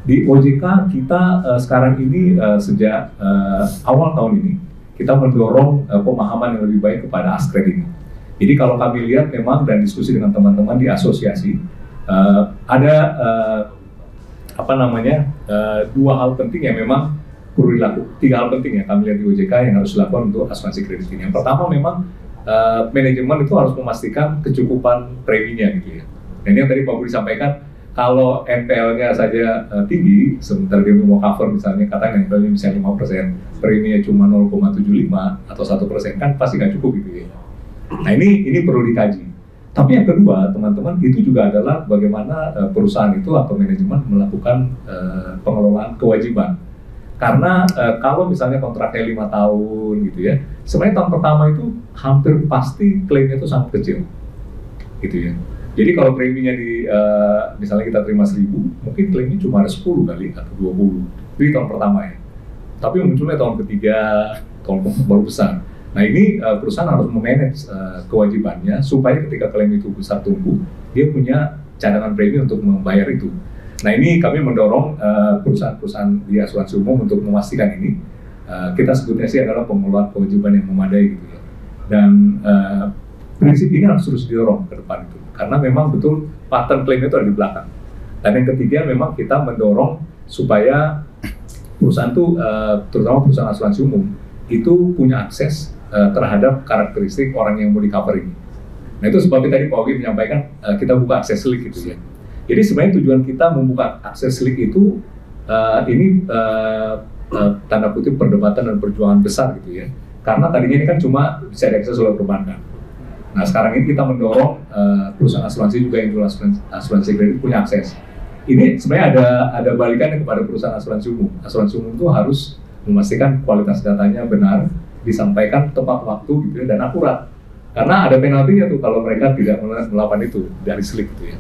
Di OJK kita sekarang ini sejak awal tahun ini kita mendorong pemahaman yang lebih baik kepada Askred ini. Jadi kalau kami lihat memang dan diskusi dengan teman-teman di asosiasi ada dua hal penting yang memang perlu dilakukan, tiga hal penting yang kami lihat di OJK yang harus dilakukan untuk asuransi kredit ini. Yang pertama memang manajemen itu harus memastikan kecukupan preminya gitu ya. Dan yang tadi Pak Budi sampaikan, kalau NPL-nya saja tinggi, sebentar dia mau cover misalnya, katakan NPL-nya misalnya 5%, preminya cuma 0,75 atau 1%, kan pasti nggak cukup gitu ya. Nah ini perlu dikaji. Tapi yang kedua, teman-teman, itu juga adalah bagaimana perusahaan itu atau manajemen melakukan pengelolaan kewajiban. Karena kalau misalnya kontraknya 5 tahun gitu ya, sebenarnya tahun pertama itu hampir pasti klaimnya itu sangat kecil, gitu ya. Jadi kalau preminya misalnya kita terima 1.000, mungkin klaimnya cuma ada 10 kali atau 20 di tahun pertama ya. Tapi munculnya tahun ketiga, tahun keempat baru besar. Nah ini perusahaan harus memanage kewajibannya supaya ketika klaim itu besar tumbuh, dia punya cadangan premi untuk membayar itu. Nah ini kami mendorong perusahaan-perusahaan di asuransi umum untuk memastikan ini. Kita sebutnya sih adalah pengelolaan kewajiban yang memadai gitu ya. Dan prinsip ini harus terus didorong ke depan itu. Karena memang betul pattern klaim itu ada di belakang. Dan yang ketiga memang kita mendorong supaya perusahaan itu, terutama perusahaan asuransi umum, itu punya akses terhadap karakteristik orang yang mau di cover ini. Nah itu sebabnya tadi Pak Ogi menyampaikan kita buka akses link gitu ya. Jadi sebenarnya tujuan kita membuka akses link itu tanda kutip perdebatan dan perjuangan besar gitu ya. Karena tadinya ini kan cuma bisa diakses oleh perbankan. Nah sekarang ini kita mendorong perusahaan asuransi juga yang jual asuransi kredit punya akses. Ini sebenarnya ada balikannya kepada perusahaan asuransi umum. Asuransi umum itu harus memastikan kualitas datanya benar, disampaikan tepat waktu gitu ya, dan akurat. Karena ada penaltinya tuh kalau mereka tidak melakukan itu dari slip gitu ya.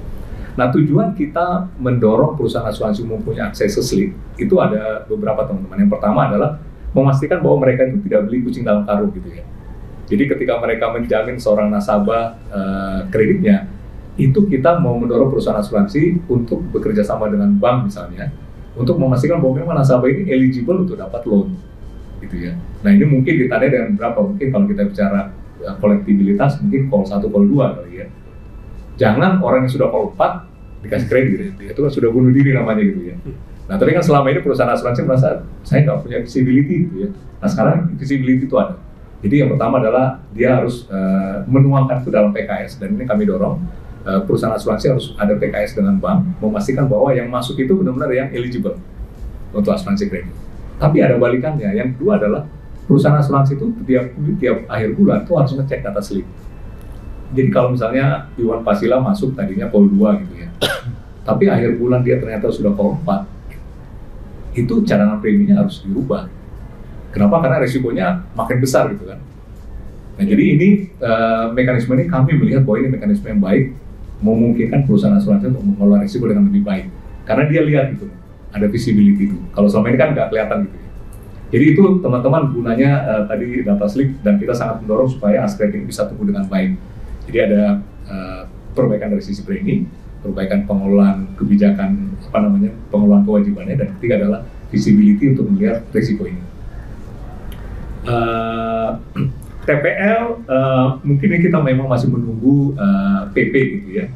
Nah tujuan kita mendorong perusahaan asuransi umum punya akses ke slip itu ada beberapa teman-teman. Yang pertama adalah memastikan bahwa mereka itu tidak beli kucing dalam karung gitu ya. Jadi ketika mereka menjamin seorang nasabah kreditnya, itu kita mau mendorong perusahaan asuransi untuk bekerja sama dengan bank misalnya, untuk memastikan bahwa memang nasabah ini eligible untuk dapat loan, gitu ya. Nah ini mungkin ditandai dengan berapa? Mungkin kalau kita bicara kolektibilitas, mungkin call 1, call 2 kali ya. Jangan orang yang sudah call 4 dikasih kredit, itu kan sudah bunuh diri namanya gitu ya. Nah tapi kan selama ini perusahaan asuransi merasa saya nggak punya visibility gitu ya. Nah sekarang visibility itu ada. Jadi yang pertama adalah dia harus menuangkan itu dalam PKS, dan ini kami dorong perusahaan asuransi harus ada PKS dengan bank, memastikan bahwa yang masuk itu benar-benar yang eligible untuk asuransi kredit. Tapi ada balikannya, yang kedua adalah perusahaan asuransi itu tiap akhir bulan itu harus ngecek data slip. Jadi kalau misalnya Iwan Pasila masuk tadinya call 2 gitu ya, tapi akhir bulan dia ternyata sudah call 4, itu cadangan preminya harus dirubah. Kenapa? Karena resikonya makin besar gitu kan. Nah jadi ini mekanisme ini kami melihat bahwa ini mekanisme yang baik, memungkinkan perusahaan asuransi untuk mengelola risiko dengan lebih baik. Karena dia lihat gitu, ada visibility itu. Kalau selama ini kan nggak kelihatan gitu ya. Jadi itu teman-teman gunanya tadi data slip, dan kita sangat mendorong supaya Askred ini bisa tumbuh dengan baik. Jadi ada perbaikan dari sisi premi, perbaikan pengelolaan kebijakan pengelolaan kewajibannya, dan ketiga adalah visibility untuk melihat risiko ini. TPL mungkin kita memang masih menunggu PP gitu ya.